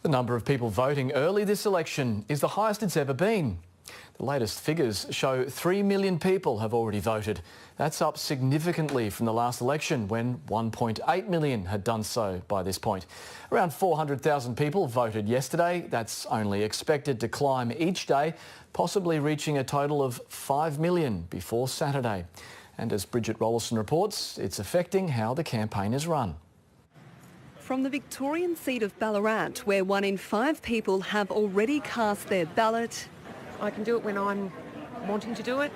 The number of people voting early this election is the highest it's ever been. The latest figures show 3 million people have already voted. That's up significantly from the last election when 1.8 million had done so by this point. Around 400,000 people voted yesterday. That's only expected to climb each day, possibly reaching a total of 5 million before Saturday. And as Bridget Rollison reports, it's affecting how the campaign is run. From the Victorian seat of Ballarat, where 1 in 5 people have already cast their ballot. I can do it when I'm wanting to do it,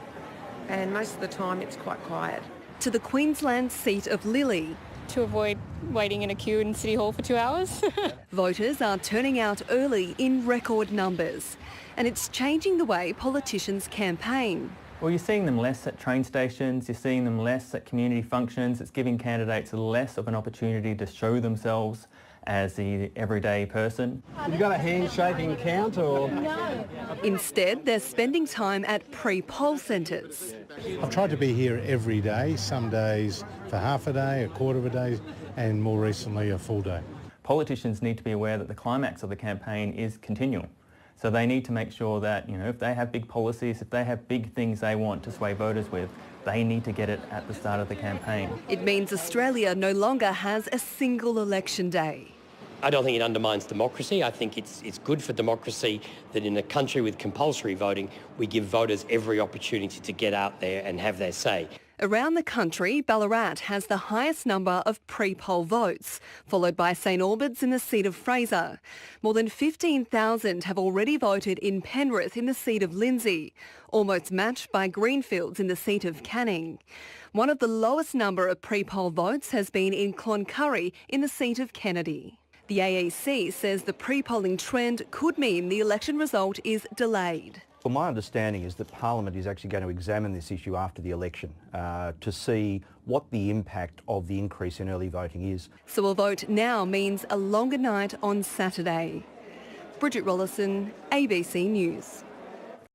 and most of the time it's quite quiet. To the Queensland seat of Lily. To avoid waiting in a queue in City Hall for 2 hours. Voters are turning out early in record numbers, and it's changing the way politicians campaign. Well, you're seeing them less at train stations, you're seeing them less at community functions. It's giving candidates less of an opportunity to show themselves as the everyday person. Have you got a handshaking count or...? No. Instead, they're spending time at pre-poll centres. I've tried to be here every day, some days for half a day, a quarter of a day, and more recently a full day. Politicians need to be aware that the climax of the campaign is continual. So they need to make sure that, if they have big policies, if they have big things they want to sway voters with, they need to get it at the start of the campaign. It means Australia no longer has a single election day. I don't think it undermines democracy. I think it's good for democracy that in a country with compulsory voting, we give voters every opportunity to get out there and have their say. Around the country, Ballarat has the highest number of pre-poll votes, followed by St Albans in the seat of Fraser. More than 15,000 have already voted in Penrith in the seat of Lindsay, almost matched by Greenfields in the seat of Canning. One of the lowest number of pre-poll votes has been in Cloncurry in the seat of Kennedy. The AEC says the pre-polling trend could mean the election result is delayed. Well, my understanding is that Parliament is actually going to examine this issue after the election to see what the impact of the increase in early voting is. So a vote now means a longer night on Saturday. Bridget Rollison, ABC News.